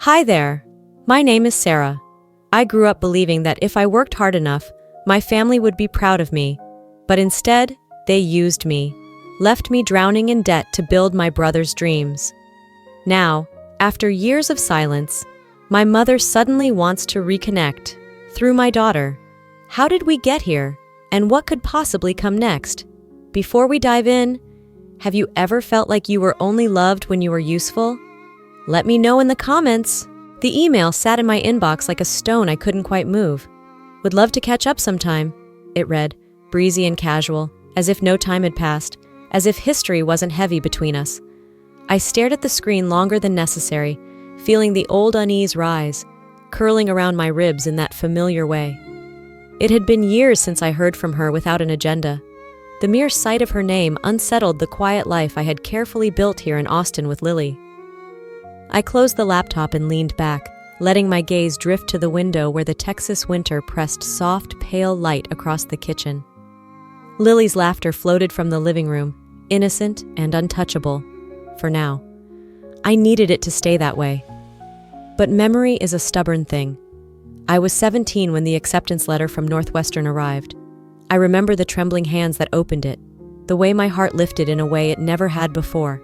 Hi there. My name is Sarah. I grew up believing that if I worked hard enough, my family would be proud of me. But instead, they used me, left me drowning in debt to build my brother's dreams. Now, after years of silence, my mother suddenly wants to reconnect through my daughter. How did we get here? And what could possibly come next? Before we dive in, have you ever felt like you were only loved when you were useful? Let me know in the comments. The email sat in my inbox like a stone I couldn't quite move. Would love to catch up sometime, it read, breezy and casual, as if no time had passed, as if history wasn't heavy between us. I stared at the screen longer than necessary, feeling the old unease rise, curling around my ribs in that familiar way. It had been years since I heard from her without an agenda. The mere sight of her name unsettled the quiet life I had carefully built here in Austin with Lily. I closed the laptop and leaned back, letting my gaze drift to the window where the Texas winter pressed soft, pale light across the kitchen. Lily's laughter floated from the living room, innocent and untouchable, for now. I needed it to stay that way. But memory is a stubborn thing. I was 17 when the acceptance letter from Northwestern arrived. I remember the trembling hands that opened it, the way my heart lifted in a way it never had before.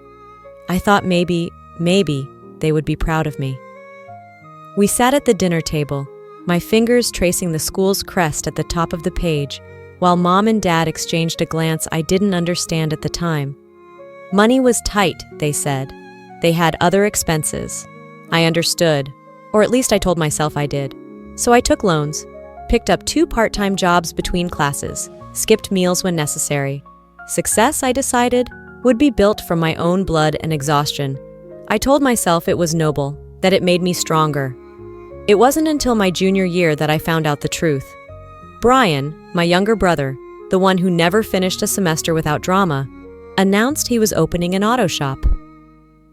I thought maybe they would be proud of me. We sat at the dinner table, my fingers tracing the school's crest at the top of the page, while Mom and Dad exchanged a glance I didn't understand at the time. Money was tight, they said. They had other expenses. I understood, or at least I told myself I did. So I took loans, picked up 2 part-time jobs between classes, skipped meals when necessary. Success, I decided, would be built from my own blood and exhaustion. I told myself it was noble, that it made me stronger. It wasn't until my junior year that I found out the truth. Brian, my younger brother, the one who never finished a semester without drama, announced he was opening an auto shop.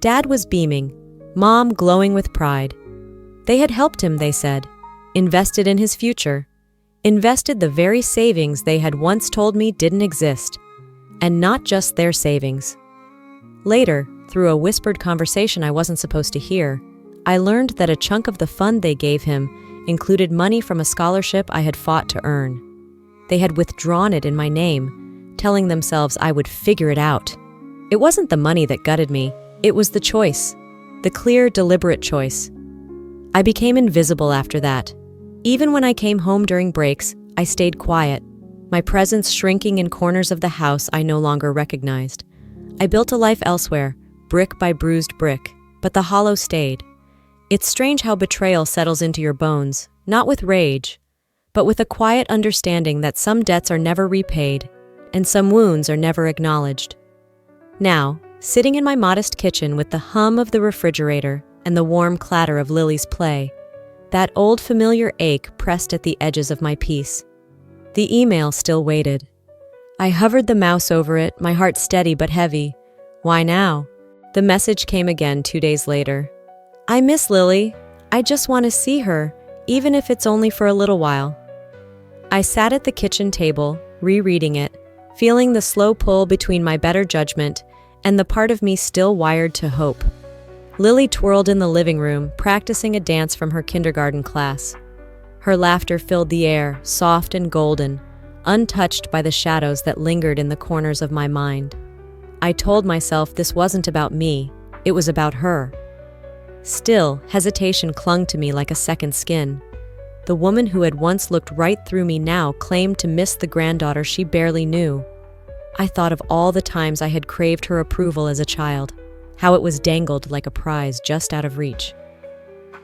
Dad was beaming, Mom glowing with pride. They had helped him, they said, invested in his future, invested the very savings they had once told me didn't exist, and not just their savings. Later, through a whispered conversation I wasn't supposed to hear, I learned that a chunk of the fund they gave him included money from a scholarship I had fought to earn. They had withdrawn it in my name, telling themselves I would figure it out. It wasn't the money that gutted me, it was the choice, the clear, deliberate choice. I became invisible after that. Even when I came home during breaks, I stayed quiet, my presence shrinking in corners of the house I no longer recognized. I built a life elsewhere, brick by bruised brick, but the hollow stayed. It's strange how betrayal settles into your bones, not with rage, but with a quiet understanding that some debts are never repaid, and some wounds are never acknowledged. Now, sitting in my modest kitchen with the hum of the refrigerator and the warm clatter of Lily's play, that old familiar ache pressed at the edges of my peace. The email still waited. I hovered the mouse over it, my heart steady but heavy. Why now? The message came again 2 days later. I miss Lily. I just want to see her, even if it's only for a little while. I sat at the kitchen table, rereading it, feeling the slow pull between my better judgment and the part of me still wired to hope. Lily twirled in the living room, practicing a dance from her kindergarten class. Her laughter filled the air, soft and golden, untouched by the shadows that lingered in the corners of my mind. I told myself this wasn't about me, it was about her. Still, hesitation clung to me like a second skin. The woman who had once looked right through me now claimed to miss the granddaughter she barely knew. I thought of all the times I had craved her approval as a child, how it was dangled like a prize just out of reach.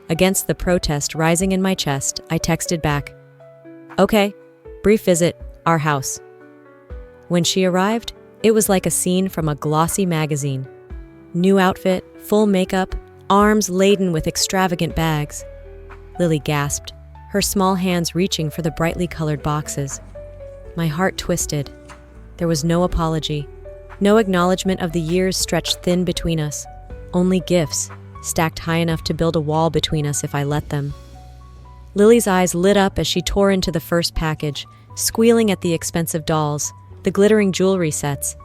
Against the protest rising in my chest, I texted back, "Okay, brief visit, our house." When she arrived, it was like a scene from a glossy magazine. New outfit, full makeup, arms laden with extravagant bags. Lily gasped, her small hands reaching for the brightly colored boxes. My heart twisted. There was no apology, no acknowledgement of the years stretched thin between us, only gifts, stacked high enough to build a wall between us if I let them. Lily's eyes lit up as she tore into the first package, squealing at the expensive dolls, the glittering jewelry sets.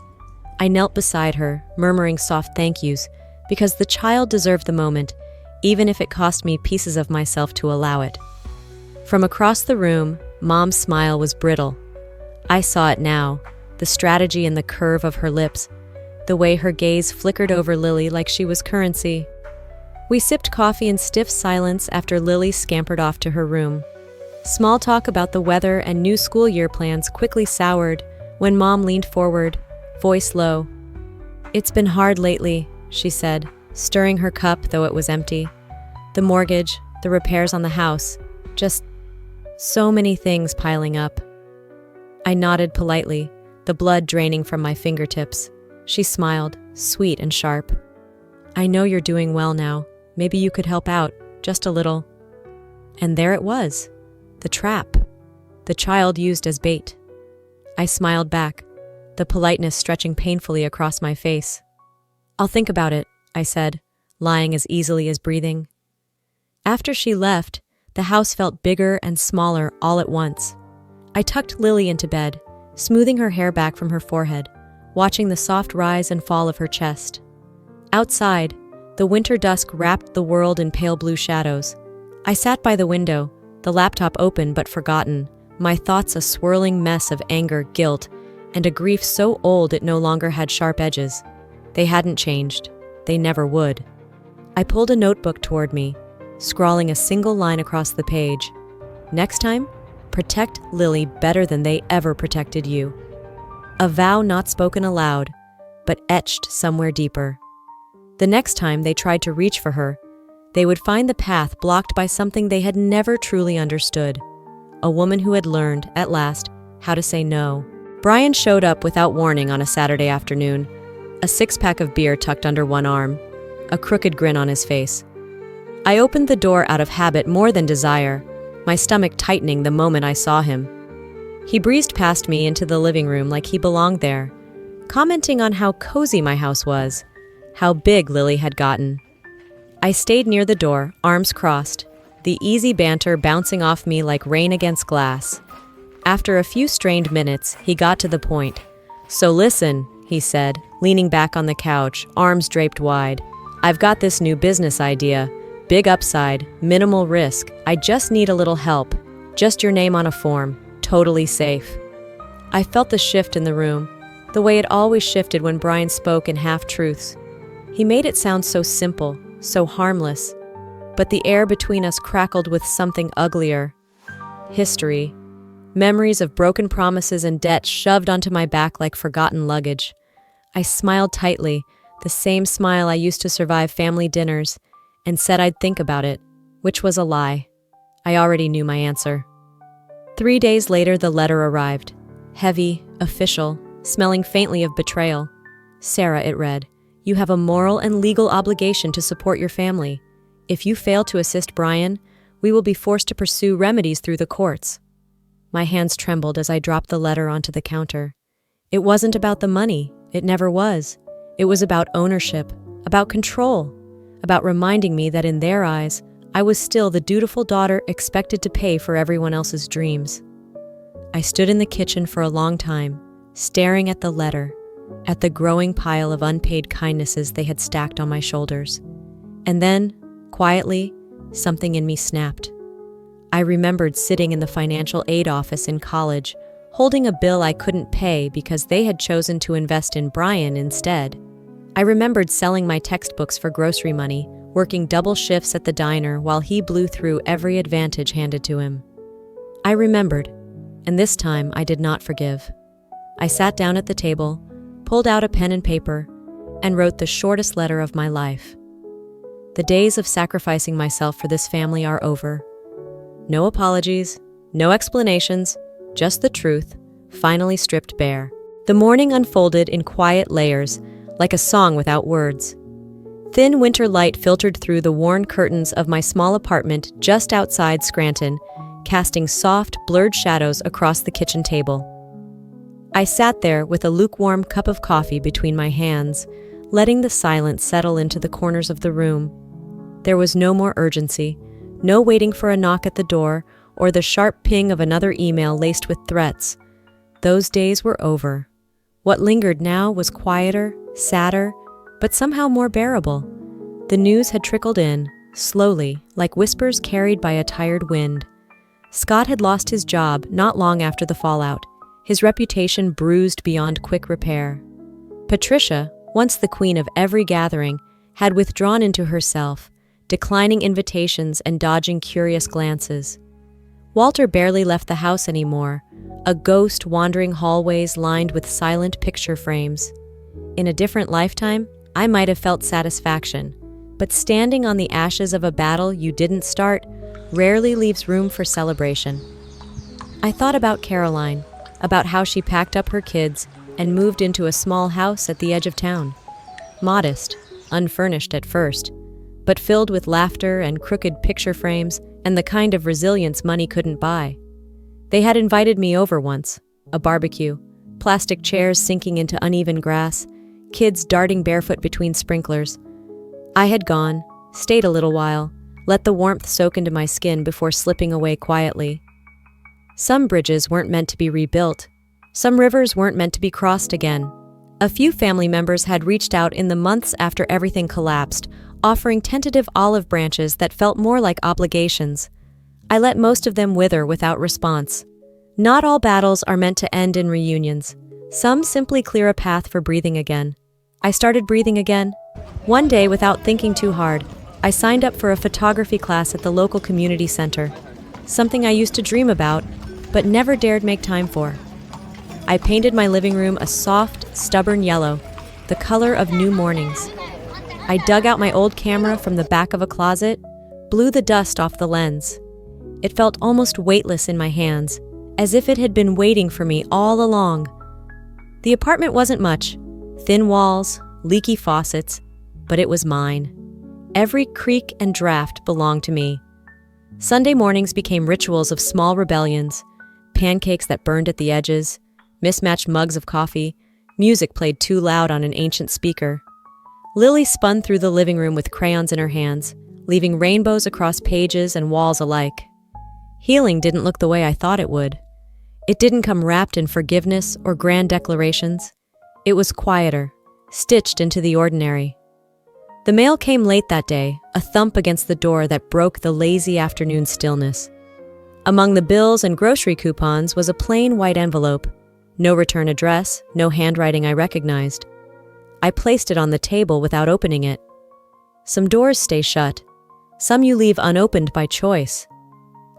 I knelt beside her, murmuring soft thank yous, because the child deserved the moment, even if it cost me pieces of myself to allow it. From across the room, Mom's smile was brittle. I saw it now, the strategy in the curve of her lips, the way her gaze flickered over Lily like she was currency. We sipped coffee in stiff silence after Lily scampered off to her room. Small talk about the weather and new school year plans quickly soured when Mom leaned forward, voice low. "It's been hard lately," she said, stirring her cup though it was empty. "The mortgage, the repairs on the house, just so many things piling up." I nodded politely, the blood draining from my fingertips. She smiled, sweet and sharp. "I know you're doing well now. Maybe you could help out, just a little." And there it was, the trap, the child used as bait. I smiled back, the politeness stretching painfully across my face. "I'll think about it," I said, lying as easily as breathing. After she left, the house felt bigger and smaller all at once. I tucked Lily into bed, smoothing her hair back from her forehead, watching the soft rise and fall of her chest. Outside, the winter dusk wrapped the world in pale blue shadows. I sat by the window, the laptop open but forgotten, my thoughts a swirling mess of anger, guilt, and a grief so old it no longer had sharp edges. They hadn't changed. They never would. I pulled a notebook toward me, scrawling a single line across the page. "Next time, protect Lily better than they ever protected you." A vow not spoken aloud, but etched somewhere deeper. The next time they tried to reach for her, they would find the path blocked by something they had never truly understood. A woman who had learned, at last, how to say no. Brian showed up without warning on a Saturday afternoon, a six-pack of beer tucked under one arm, a crooked grin on his face. I opened the door out of habit more than desire, my stomach tightening the moment I saw him. He breezed past me into the living room like he belonged there, commenting on how cozy my house was, how big Lily had gotten. I stayed near the door, arms crossed, the easy banter bouncing off me like rain against glass. After a few strained minutes, he got to the point. "So listen," he said, leaning back on the couch, arms draped wide. "I've got this new business idea. Big upside, minimal risk. I just need a little help. Just your name on a form. Totally safe." I felt the shift in the room, the way it always shifted when Brian spoke in half-truths. He made it sound so simple, so harmless, but the air between us crackled with something uglier. History. Memories of broken promises and debt shoved onto my back like forgotten luggage. I smiled tightly, the same smile I used to survive family dinners, and said I'd think about it, which was a lie. I already knew my answer. 3 days later, the letter arrived. Heavy, official, smelling faintly of betrayal. "Sarah," it read, "you have a moral and legal obligation to support your family. If you fail to assist Brian, we will be forced to pursue remedies through the courts." My hands trembled as I dropped the letter onto the counter. It wasn't about the money. It never was. It was about ownership, about control, about reminding me that in their eyes, I was still the dutiful daughter expected to pay for everyone else's dreams. I stood in the kitchen for a long time, staring at the letter, at the growing pile of unpaid kindnesses they had stacked on my shoulders. And then, quietly, something in me snapped. I remembered sitting in the financial aid office in college, holding a bill I couldn't pay because they had chosen to invest in Brian instead. I remembered selling my textbooks for grocery money, working double shifts at the diner while he blew through every advantage handed to him. I remembered, and this time I did not forgive. I sat down at the table, pulled out a pen and paper, and wrote the shortest letter of my life. The days of sacrificing myself for this family are over. No apologies, no explanations, just the truth, finally stripped bare. The morning unfolded in quiet layers, like a song without words. Thin winter light filtered through the worn curtains of my small apartment just outside Scranton, casting soft, blurred shadows across the kitchen table. I sat there with a lukewarm cup of coffee between my hands, letting the silence settle into the corners of the room. There was no more urgency, no waiting for a knock at the door or the sharp ping of another email laced with threats. Those days were over. What lingered now was quieter, sadder, but somehow more bearable. The news had trickled in, slowly, like whispers carried by a tired wind. Scott had lost his job not long after the fallout, his reputation bruised beyond quick repair. Patricia, once the queen of every gathering, had withdrawn into herself, declining invitations and dodging curious glances. Walter barely left the house anymore, a ghost wandering hallways lined with silent picture frames. In a different lifetime, I might have felt satisfaction, but standing on the ashes of a battle you didn't start rarely leaves room for celebration. I thought about Caroline, about how she packed up her kids and moved into a small house at the edge of town. Modest, unfurnished at first, but filled with laughter and crooked picture frames and the kind of resilience money couldn't buy. They had invited me over once, a barbecue, plastic chairs sinking into uneven grass, kids darting barefoot between sprinklers. I had gone, stayed a little while, let the warmth soak into my skin before slipping away quietly. Some bridges weren't meant to be rebuilt. Some rivers weren't meant to be crossed again. A few family members had reached out in the months after everything collapsed, offering tentative olive branches that felt more like obligations. I let most of them wither without response. Not all battles are meant to end in reunions. Some simply clear a path for breathing again. I started breathing again. One day, without thinking too hard, I signed up for a photography class at the local community center, something I used to dream about, but never dared make time for. I painted my living room a soft, stubborn yellow, the color of new mornings. I dug out my old camera from the back of a closet, blew the dust off the lens. It felt almost weightless in my hands, as if it had been waiting for me all along. The apartment wasn't much, thin walls, leaky faucets, but it was mine. Every creak and draft belonged to me. Sunday mornings became rituals of small rebellions, pancakes that burned at the edges, mismatched mugs of coffee, music played too loud on an ancient speaker. Lily spun through the living room with crayons in her hands, leaving rainbows across pages and walls alike. Healing didn't look the way I thought it would. It didn't come wrapped in forgiveness or grand declarations. It was quieter, stitched into the ordinary. The mail came late that day, a thump against the door that broke the lazy afternoon stillness. Among the bills and grocery coupons was a plain white envelope. No return address, no handwriting I recognized. I placed it on the table without opening it. Some doors stay shut. Some you leave unopened by choice.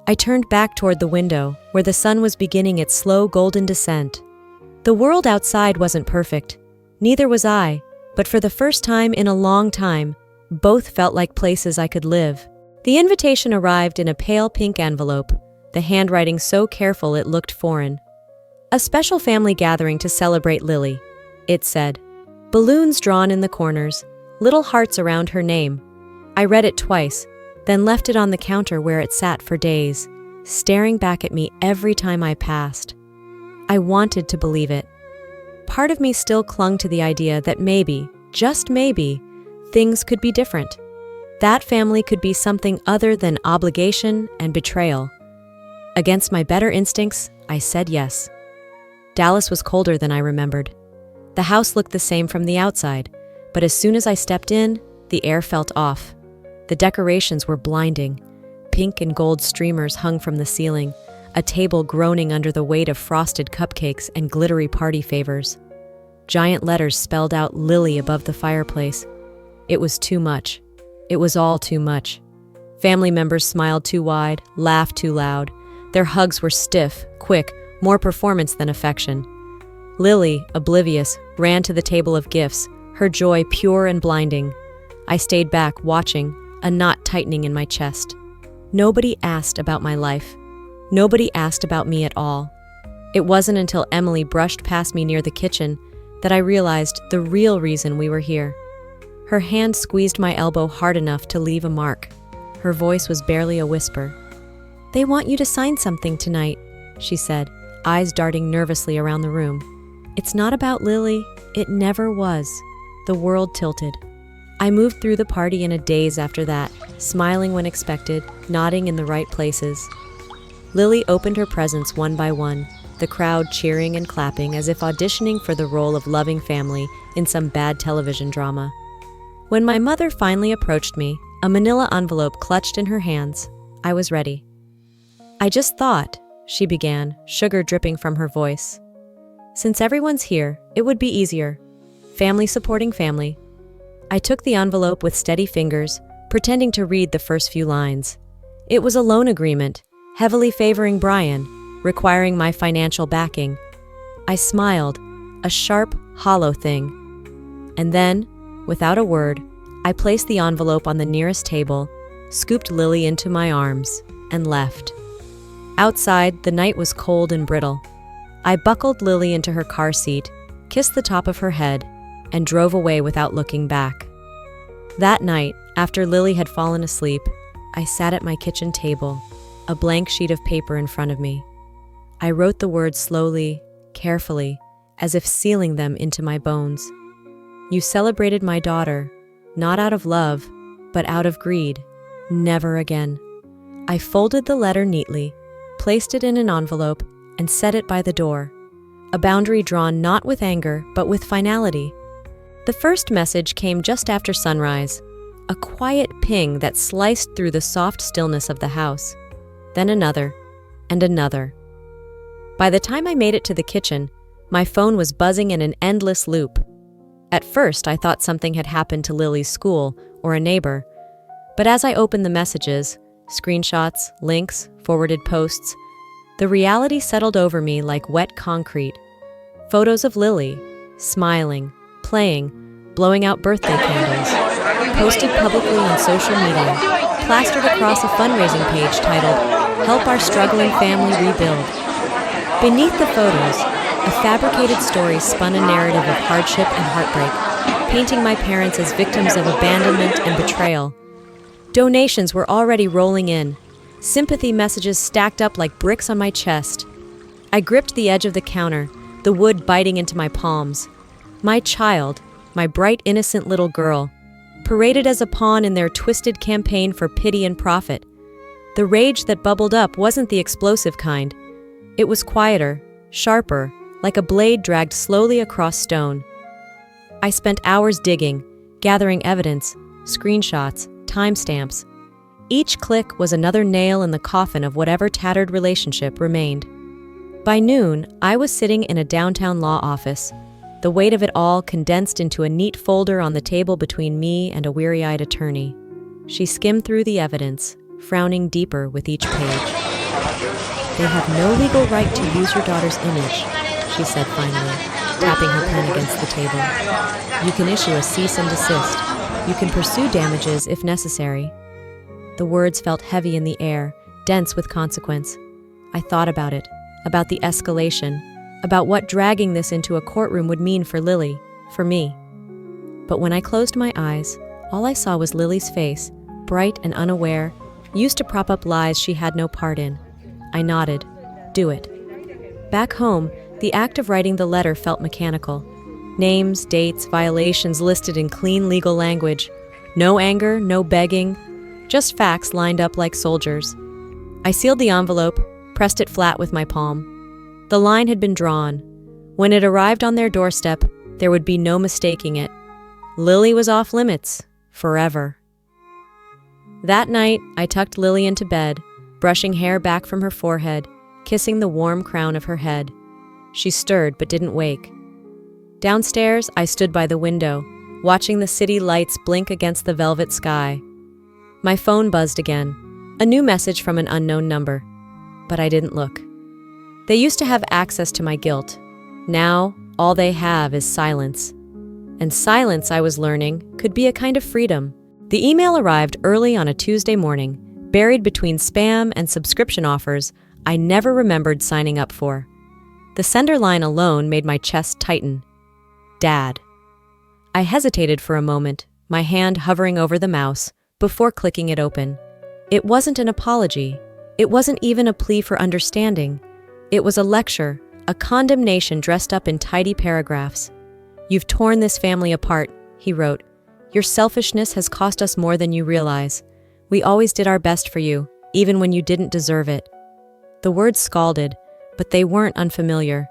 I turned back toward the window, where the sun was beginning its slow golden descent. The world outside wasn't perfect. Neither was I, but for the first time in a long time, both felt like places I could live. The invitation arrived in a pale pink envelope, the handwriting so careful it looked foreign. A special family gathering to celebrate Lily, it said. Balloons drawn in the corners, little hearts around her name. I read it twice, then left it on the counter where it sat for days, staring back at me every time I passed. I wanted to believe it. Part of me still clung to the idea that maybe, just maybe, things could be different. That family could be something other than obligation and betrayal. Against my better instincts, I said yes. Dallas was colder than I remembered. The house looked the same from the outside, but as soon as I stepped in, the air felt off. The decorations were blinding. Pink and gold streamers hung from the ceiling, a table groaning under the weight of frosted cupcakes and glittery party favors. Giant letters spelled out Lily above the fireplace. It was too much. It was all too much. Family members smiled too wide, laughed too loud. Their hugs were stiff, quick, more performance than affection. Lily, oblivious, ran to the table of gifts, her joy pure and blinding. I stayed back, watching, a knot tightening in my chest. Nobody asked about my life. Nobody asked about me at all. It wasn't until Emily brushed past me near the kitchen that I realized the real reason we were here. Her hand squeezed my elbow hard enough to leave a mark. Her voice was barely a whisper. "They want you to sign something tonight," she said, eyes darting nervously around the room. "It's not about Lily. It never was." The world tilted. I moved through the party in a daze after that, smiling when expected, nodding in the right places. Lily opened her presents one by one, the crowd cheering and clapping as if auditioning for the role of loving family in some bad television drama. When my mother finally approached me, a manila envelope clutched in her hands. I was ready. "I just thought," she began, sugar dripping from her voice. "Since everyone's here, it would be easier. Family supporting family." I took the envelope with steady fingers, pretending to read the first few lines. It was a loan agreement, heavily favoring Brian, requiring my financial backing. I smiled, a sharp, hollow thing. And then, without a word, I placed the envelope on the nearest table, scooped Lily into my arms, and left. Outside, the night was cold and brittle. I buckled Lily into her car seat, kissed the top of her head, and drove away without looking back. That night, after Lily had fallen asleep, I sat at my kitchen table, a blank sheet of paper in front of me. I wrote the words slowly, carefully, as if sealing them into my bones. "You celebrated my daughter, not out of love, but out of greed. Never again." I folded the letter neatly, placed it in an envelope, and set it by the door, a boundary drawn not with anger, but with finality. The first message came just after sunrise, a quiet ping that sliced through the soft stillness of the house. Then another, and another. By the time I made it to the kitchen, my phone was buzzing in an endless loop. At first, I thought something had happened to Lily's school or a neighbor, but as I opened the messages, screenshots, links, forwarded posts, the reality settled over me like wet concrete. Photos of Lily, smiling, playing, blowing out birthday candles, posted publicly on social media, plastered across a fundraising page titled, "Help Our Struggling Family Rebuild." Beneath the photos, a fabricated story spun a narrative of hardship and heartbreak, painting my parents as victims of abandonment and betrayal. Donations were already rolling in, sympathy messages stacked up like bricks on my chest. I gripped the edge of the counter, the wood biting into my palms. My child, my bright innocent little girl, paraded as a pawn in their twisted campaign for pity and profit. The rage that bubbled up wasn't the explosive kind. It was quieter, sharper, like a blade dragged slowly across stone. I spent hours digging, gathering evidence, screenshots, timestamps. Each click was another nail in the coffin of whatever tattered relationship remained. By noon, I was sitting in a downtown law office, the weight of it all condensed into a neat folder on the table between me and a weary-eyed attorney. She skimmed through the evidence, frowning deeper with each page. "They have no legal right to use your daughter's image," she said finally, tapping her pen against the table. "You can issue a cease and desist. You can pursue damages if necessary." The words felt heavy in the air, dense with consequence. I thought about it, about the escalation, about what dragging this into a courtroom would mean for Lily, for me. But when I closed my eyes, all I saw was Lily's face, bright and unaware, used to prop up lies she had no part in. I nodded. Do it. Back home, the act of writing the letter felt mechanical. Names, dates, violations listed in clean legal language. No anger, no begging, just facts lined up like soldiers. I sealed the envelope, pressed it flat with my palm. The line had been drawn. When it arrived on their doorstep, there would be no mistaking it. Lily was off limits, forever. That night, I tucked Lily into bed, brushing hair back from her forehead, kissing the warm crown of her head. She stirred but didn't wake. Downstairs, I stood by the window, watching the city lights blink against the velvet sky. My phone buzzed again, a new message from an unknown number. But I didn't look. They used to have access to my guilt. Now, all they have is silence. And silence, I was learning, could be a kind of freedom. The email arrived early on a Tuesday morning, buried between spam and subscription offers I never remembered signing up for. The sender line alone made my chest tighten. Dad. I hesitated for a moment, my hand hovering over the mouse, before clicking it open. It wasn't an apology. It wasn't even a plea for understanding. It was a lecture, a condemnation dressed up in tidy paragraphs. "You've torn this family apart," he wrote. "Your selfishness has cost us more than you realize. We always did our best for you, even when you didn't deserve it." The words scalded, but they weren't unfamiliar.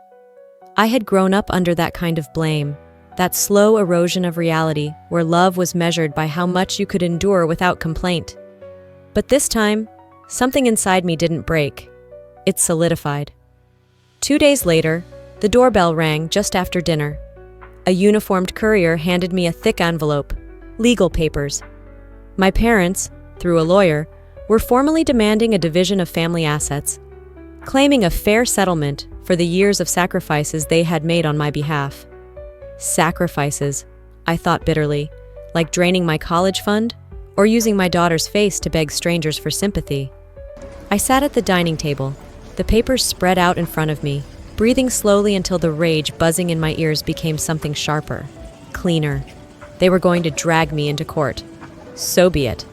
I had grown up under that kind of blame, That slow erosion of reality where love was measured by how much you could endure without complaint. But this time, something inside me didn't break. It solidified. 2 days later, the doorbell rang just after dinner. A uniformed courier handed me a thick envelope, legal papers. My parents, through a lawyer, were formally demanding a division of family assets, claiming a fair settlement for the years of sacrifices they had made on my behalf. Sacrifices, I thought bitterly, like draining my college fund or using my daughter's face to beg strangers for sympathy. I sat at the dining table, the papers spread out in front of me, breathing slowly until the rage buzzing in my ears became something sharper, cleaner. They were going to drag me into court. So be it.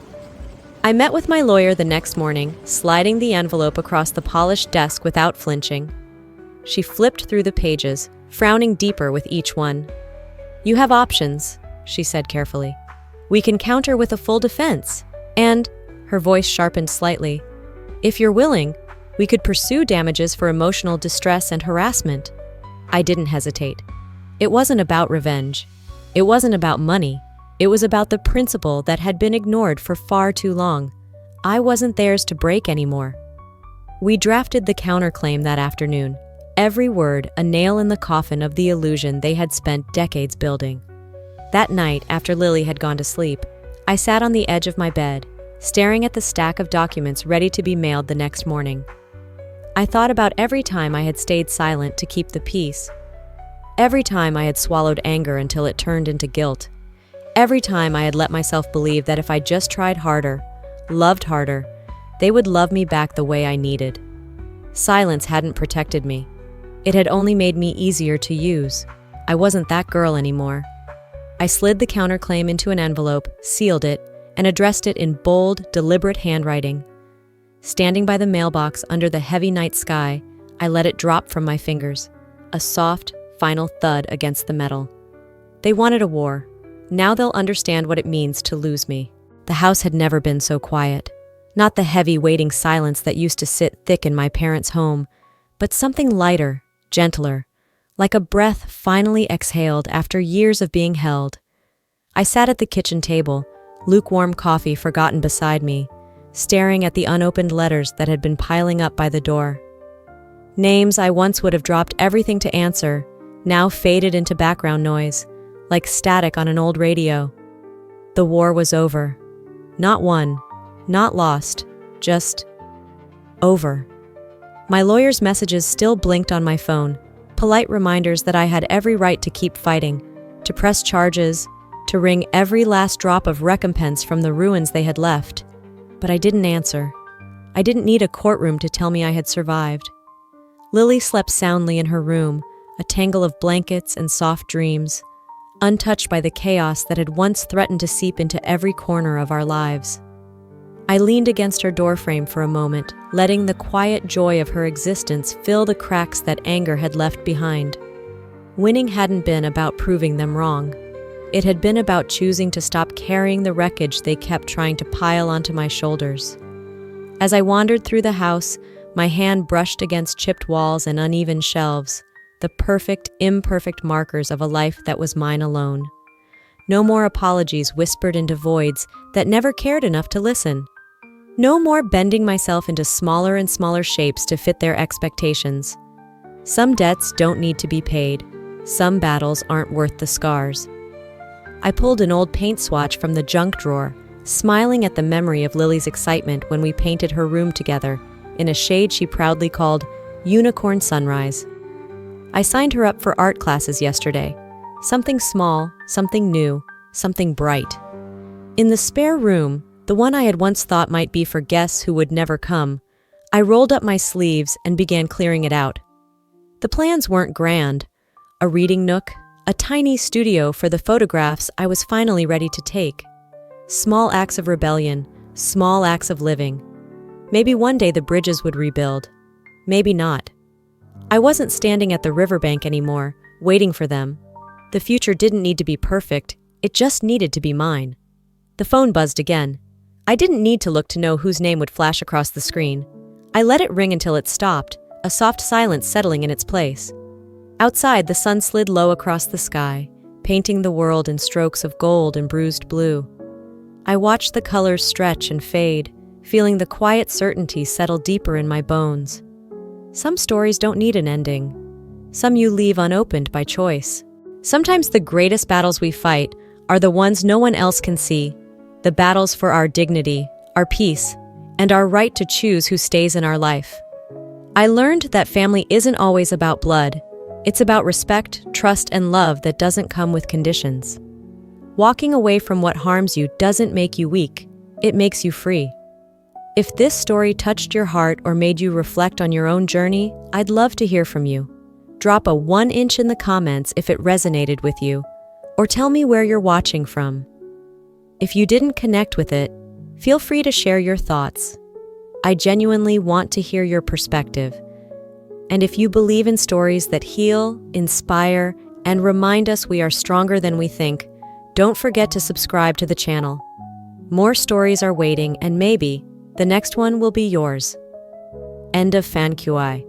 I met with my lawyer the next morning, sliding the envelope across the polished desk without flinching. She flipped through the pages, frowning deeper with each one. "You have options," she said carefully. "We can counter with a full defense, and," her voice sharpened slightly, "if you're willing, we could pursue damages for emotional distress and harassment." I didn't hesitate. It wasn't about revenge. It wasn't about money. It was about the principle that had been ignored for far too long. I wasn't theirs to break anymore. We drafted the counterclaim that afternoon, every word a nail in the coffin of the illusion they had spent decades building. That night, after Lily had gone to sleep, I sat on the edge of my bed, staring at the stack of documents ready to be mailed the next morning. I thought about every time I had stayed silent to keep the peace. Every time I had swallowed anger until it turned into guilt. Every time I had let myself believe that if I just tried harder, loved harder, they would love me back the way I needed. Silence hadn't protected me. It had only made me easier to use. I wasn't that girl anymore. I slid the counterclaim into an envelope, sealed it, and addressed it in bold, deliberate handwriting. Standing by the mailbox under the heavy night sky, I let it drop from my fingers, a soft, final thud against the metal. They wanted a war. Now they'll understand what it means to lose me. The house had never been so quiet. Not the heavy, waiting silence that used to sit thick in my parents' home, but something lighter, gentler, like a breath finally exhaled after years of being held. I sat at the kitchen table, lukewarm coffee forgotten beside me, staring at the unopened letters that had been piling up by the door. Names I once would have dropped everything to answer, now faded into background noise, like static on an old radio. The war was over. Not won, not lost, just over. My lawyer's messages still blinked on my phone, polite reminders that I had every right to keep fighting, to press charges, to wring every last drop of recompense from the ruins they had left. But I didn't answer. I didn't need a courtroom to tell me I had survived. Lily slept soundly in her room, a tangle of blankets and soft dreams, untouched by the chaos that had once threatened to seep into every corner of our lives. I leaned against her doorframe for a moment, letting the quiet joy of her existence fill the cracks that anger had left behind. Winning hadn't been about proving them wrong. It had been about choosing to stop carrying the wreckage they kept trying to pile onto my shoulders. As I wandered through the house, my hand brushed against chipped walls and uneven shelves, the perfect, imperfect markers of a life that was mine alone. No more apologies whispered into voids that never cared enough to listen. No more bending myself into smaller and smaller shapes to fit their expectations. Some debts don't need to be paid. Some battles aren't worth the scars. I pulled an old paint swatch from the junk drawer, smiling at the memory of Lily's excitement when we painted her room together in a shade she proudly called Unicorn Sunrise. I signed her up for art classes yesterday. Something small, something new, something bright. In the spare room, the one I had once thought might be for guests who would never come, I rolled up my sleeves and began clearing it out. The plans weren't grand. A reading nook, a tiny studio for the photographs I was finally ready to take. Small acts of rebellion, small acts of living. Maybe one day the bridges would rebuild. Maybe not. I wasn't standing at the riverbank anymore, waiting for them. The future didn't need to be perfect, it just needed to be mine. The phone buzzed again. I didn't need to look to know whose name would flash across the screen. I let it ring until it stopped, a soft silence settling in its place. Outside, the sun slid low across the sky, painting the world in strokes of gold and bruised blue. I watched the colors stretch and fade, feeling the quiet certainty settle deeper in my bones. Some stories don't need an ending. Some you leave unopened by choice. Sometimes the greatest battles we fight are the ones no one else can see, the battles for our dignity, our peace, and our right to choose who stays in our life. I learned that family isn't always about blood. It's about respect, trust, and love that doesn't come with conditions. Walking away from what harms you doesn't make you weak, it makes you free. If this story touched your heart or made you reflect on your own journey, I'd love to hear from you. Drop a 1-inch in the comments if it resonated with you, or tell me where you're watching from. If you didn't connect with it, feel free to share your thoughts. I genuinely want to hear your perspective. And if you believe in stories that heal, inspire, and remind us we are stronger than we think, don't forget to subscribe to the channel. More stories are waiting, and maybe the next one will be yours. End of Fan QI.